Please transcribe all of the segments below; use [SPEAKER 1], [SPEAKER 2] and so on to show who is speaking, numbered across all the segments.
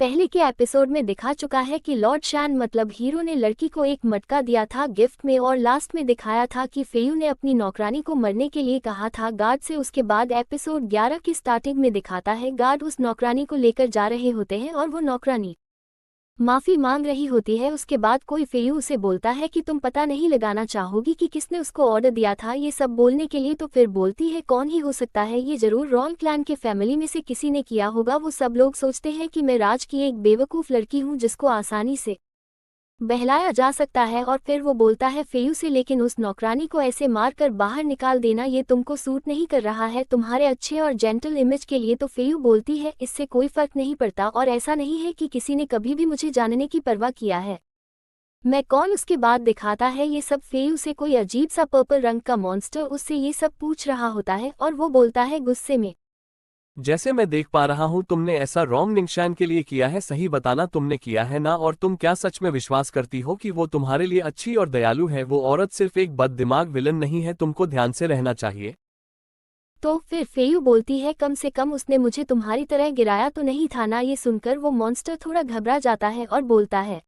[SPEAKER 1] पहले के एपिसोड में दिखा चुका है कि लॉर्ड शैन मतलब हीरो ने लड़की को एक मटका दिया था गिफ्ट में, और लास्ट में दिखाया था कि फेयू ने अपनी नौकरानी को मरने के लिए कहा था गार्ड से। उसके बाद एपिसोड 11 की स्टार्टिंग में दिखाता है गार्ड उस नौकरानी को लेकर जा रहे होते हैं और वो नौकरानी माफी मांग रही होती है। उसके बाद कोई फेयू उसे बोलता है कि तुम पता नहीं लगाना चाहोगी कि किसने उसको ऑर्डर दिया था ये सब बोलने के लिए। तो फिर बोलती है कौन ही हो सकता है, ये जरूर रॉन्ग क्लैन के फैमिली में से किसी ने किया होगा। वो सब लोग सोचते हैं कि मैं राज की एक बेवकूफ़ लड़की हूँ जिसको आसानी से बहलाया जा सकता है। और फिर वो बोलता है फेयू से, लेकिन उस नौकरानी को ऐसे मार कर बाहर निकाल देना ये तुमको सूट नहीं कर रहा है तुम्हारे अच्छे और जेंटल इमेज के लिए। तो फेयू बोलती है इससे कोई फर्क नहीं पड़ता और ऐसा नहीं है कि किसी ने कभी भी मुझे जानने की परवाह किया है मैं कौन। उसके बाद दिखाता है ये सब फेयू से कोई अजीब सा पर्पल रंग का मॉन्स्टर उससे ये सब पूछ रहा होता है और वो बोलता है गुस्से में,
[SPEAKER 2] जैसे मैं देख पा रहा हूँ तुमने ऐसा रॉन्ग निंगशान के लिए किया है, सही बताना तुमने किया है ना? और तुम क्या सच में विश्वास करती हो कि वो तुम्हारे लिए अच्छी और दयालु है? वो औरत सिर्फ एक बददिमाग विलन नहीं है, तुमको ध्यान से रहना चाहिए।
[SPEAKER 1] तो फिर फेयू बोलती है कम से कम उसने मुझे तुम्हारी तरह गिराया तो नहीं था ना। ये सुनकर वो मॉन्स्टर थोड़ा घबरा जाता है और बोलता है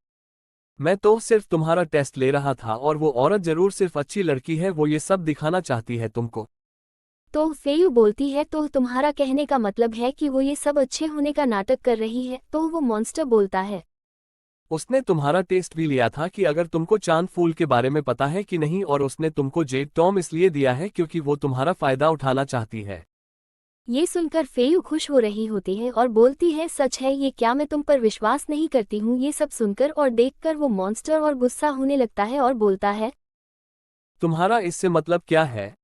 [SPEAKER 2] मैं तो सिर्फ तुम्हारा टेस्ट ले रहा था और वो औरत जरूर सिर्फ अच्छी लड़की है, वो ये सब दिखाना चाहती है तुमको।
[SPEAKER 1] तो फेयू बोलती है तो तुम्हारा कहने का मतलब है कि वो ये सब अच्छे होने का नाटक कर रही है। तो वो मॉन्स्टर बोलता है
[SPEAKER 2] उसने तुम्हारा टेस्ट भी लिया था कि अगर तुमको चांद फूल के बारे में पता है कि नहीं, और उसने तुमको जेड टॉम इसलिए दिया है क्योंकि वो तुम्हारा फायदा उठाना चाहती है।
[SPEAKER 1] ये सुनकर फेयू खुश हो रही होती है और बोलती है सच है ये, क्या मैं तुम पर विश्वास नहीं करती हूँ। ये सब सुनकर और देखकर वो मॉन्स्टर और गुस्सा होने लगता है और बोलता है
[SPEAKER 2] तुम्हारा इससे मतलब क्या है?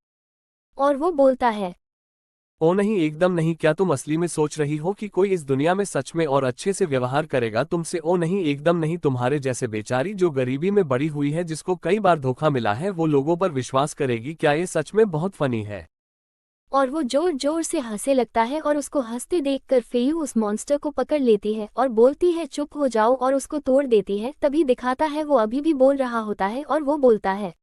[SPEAKER 1] और वो बोलता है
[SPEAKER 2] ओ नहीं, एकदम नहीं। क्या तुम असली में सोच रही हो कि कोई इस दुनिया में सच में और अच्छे से व्यवहार करेगा तुमसे? ओ नहीं, एकदम नहीं। तुम्हारे जैसे बेचारी जो गरीबी में बड़ी हुई है, जिसको कई बार धोखा मिला है, वो लोगों पर विश्वास करेगी क्या? ये सच में बहुत फनी है।
[SPEAKER 1] और वो जोर जोर से हंसने लगता है और उसको हंसते देखकर फेयू उस मॉन्स्टर को पकड़ लेती है और बोलती है चुप हो जाओ और उसको तोड़ देती है। तभी दिखाता है वो अभी भी बोल रहा होता है और वो बोलता है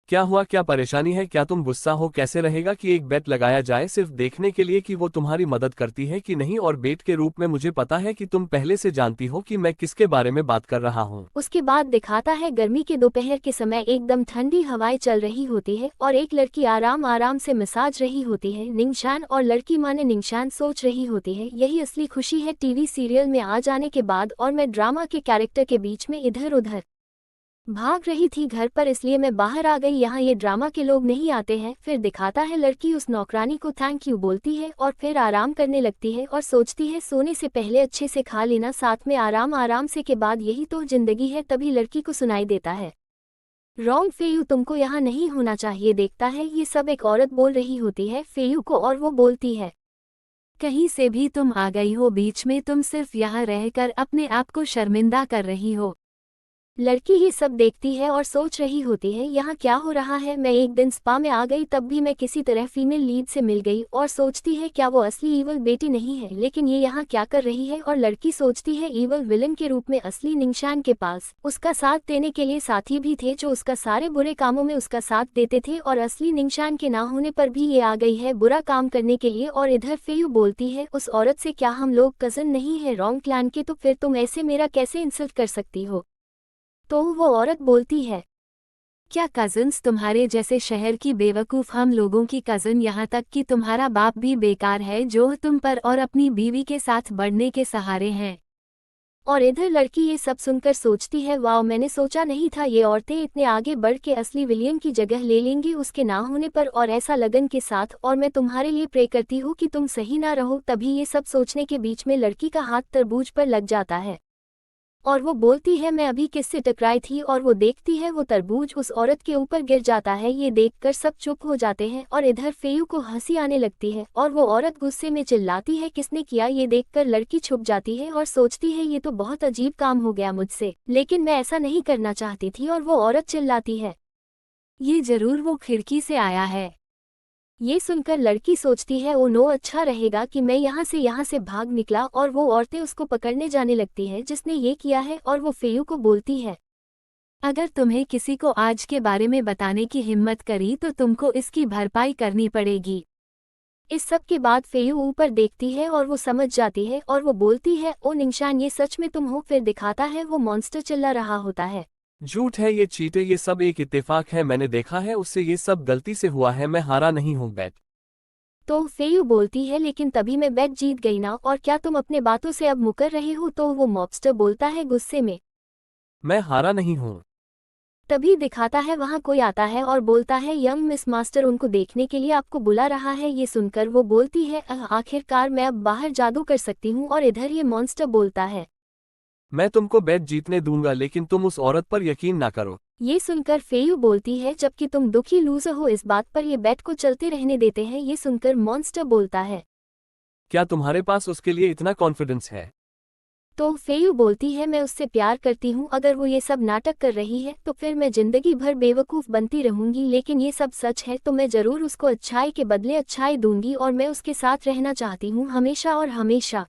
[SPEAKER 2] क्या हुआ? क्या परेशानी है? क्या तुम गुस्सा हो? कैसे रहेगा कि एक बेट लगाया जाए सिर्फ देखने के लिए कि वो तुम्हारी मदद करती है कि नहीं? और बेट के रूप में मुझे पता है कि तुम पहले से जानती हो कि मैं किसके बारे में बात कर रहा हूँ।
[SPEAKER 1] उसके बाद दिखाता है गर्मी के दोपहर के समय एकदम ठंडी हवाएं चल रही होती है और एक लड़की आराम आराम से मसाज रही होती है निंगशान, और लड़की माने निंगशान सोच रही होती है यही असली खुशी है टीवी सीरियल में आ जाने के बाद, और मैं ड्रामा के कैरेक्टर के बीच में इधर उधर भाग रही थी घर पर, इसलिए मैं बाहर आ गई। यहाँ ये ड्रामा के लोग नहीं आते हैं। फिर दिखाता है लड़की उस नौकरानी को थैंक यू बोलती है और फिर आराम करने लगती है और सोचती है सोने से पहले अच्छे से खा लेना, साथ में आराम आराम से के बाद यही तो जिंदगी है। तभी लड़की को सुनाई देता है रॉन्ग फेयू, तुमको यहाँ नहीं होना चाहिए। देखता है ये सब एक औरत बोल रही होती है फेयू को और वो बोलती है
[SPEAKER 3] कहीं से भी तुम आ गई हो बीच में, तुम सिर्फ यहाँ रहकर अपने आप को शर्मिंदा कर रही हो।
[SPEAKER 1] लड़की ये सब देखती है और सोच रही होती है यहाँ क्या हो रहा है। मैं एक दिन स्पा में आ गई, तब भी मैं किसी तरह फीमेल लीड से मिल गई और सोचती है क्या वो असली ईवल बेटी नहीं है, लेकिन ये यहाँ क्या कर रही है। और लड़की सोचती है ईवल विलन के रूप में असली निंगशान के पास उसका साथ देने के लिए साथी भी थे जो उसका सारे बुरे कामों में उसका साथ देते थे, और असली निंगशान के ना होने पर भी ये आ गई है बुरा काम करने के लिए। और इधर फेयू बोलती है उस औरत से क्या हम लोग कजन नहीं है रॉन्ग क्लैन के? तो फिर तुम ऐसे मेरा कैसे इंसल्ट कर सकती हो? तो वो औरत बोलती है
[SPEAKER 3] क्या कजन्स? तुम्हारे जैसे शहर की बेवकूफ़ हम लोगों की कज़न, यहाँ तक कि तुम्हारा बाप भी बेकार है जो तुम पर और अपनी बीवी के साथ बढ़ने के सहारे हैं।
[SPEAKER 1] और इधर लड़की ये सब सुनकर सोचती है वाओ, मैंने सोचा नहीं था ये औरतें इतने आगे बढ़ के असली विलियम की जगह ले लेंगी उसके ना होने पर, और ऐसा लगन के साथ। और मैं तुम्हारे लिए प्रे करती हूँ कि तुम सही ना रहो। तभी ये सब सोचने के बीच में लड़की का हाथ तरबूज पर लग जाता है और वो बोलती है मैं अभी किससे टकराई थी, और वो देखती है वो तरबूज उस औरत के ऊपर गिर जाता है। ये देखकर सब चुप हो जाते हैं और इधर फेयू को हंसी आने लगती है और वो औरत गुस्से में चिल्लाती है किसने किया? ये देखकर लड़की छुप जाती है और सोचती है ये तो बहुत अजीब काम हो गया मुझसे, लेकिन मैं ऐसा नहीं करना चाहती थी। और वो औरत चिल्लाती है
[SPEAKER 3] ये जरूर वो खिड़की से आया है।
[SPEAKER 1] ये सुनकर लड़की सोचती है ओ नो, अच्छा रहेगा कि मैं यहाँ से भाग निकला। और वो औरतें उसको पकड़ने जाने लगती है जिसने ये किया है, और वो फेयू को बोलती है
[SPEAKER 3] अगर तुम्हें किसी को आज के बारे में बताने की हिम्मत करी तो तुमको इसकी भरपाई करनी पड़ेगी।
[SPEAKER 1] इस सब के बाद फेयू ऊपर देखती है और वो समझ जाती है और वो बोलती है, ओ निंगशान ये सच में तुम हो। फिर दिखाता है वो मॉन्स्टर चिल्ला रहा होता है।
[SPEAKER 2] झूठ है, ये चीटे, ये सब एक इत्तेफाक है, मैंने देखा है उससे, ये सब गलती से हुआ है, मैं हारा नहीं हूँ बैट।
[SPEAKER 1] तो फेयू बोलती है, लेकिन तभी मैं बेट जीत गई ना, और क्या तुम अपने बातों से अब मुकर रहे हो। तो वो मॉब्स्टर बोलता है गुस्से में।
[SPEAKER 2] मैं हारा नहीं हूँ।
[SPEAKER 1] तभी दिखाता है वहाँ कोई आता है और बोलता है, यंग मिस मास्टर उनको देखने के लिए आपको बुला रहा है। ये सुनकर वो बोलती है, आखिरकार मैं अब बाहर जादू कर सकती हूँ। और इधर ये मॉन्स्टर बोलता है,
[SPEAKER 2] मैं तुमको बैट जीतने दूंगा, लेकिन तुम उस औरत पर यकीन ना करो।
[SPEAKER 1] ये सुनकर फेयू बोलती है, जबकि तुम दुखी लूजर हो इस बात पर ये बेट को चलते रहने देते हैं। ये सुनकर मॉन्स्टर बोलता है,
[SPEAKER 2] क्या तुम्हारे पास उसके लिए इतना कॉन्फिडेंस है?
[SPEAKER 1] तो फेयू बोलती है, मैं उससे प्यार करती हूँ। अगर वो ये सब नाटक कर रही है तो फिर मैं जिंदगी भर बेवकूफ़ बनती रहूंगी, लेकिन ये सब सच है तो मैं ज़रूर उसको अच्छाई के बदले अच्छाई दूंगी और मैं उसके साथ रहना चाहती हूँ हमेशा और हमेशा।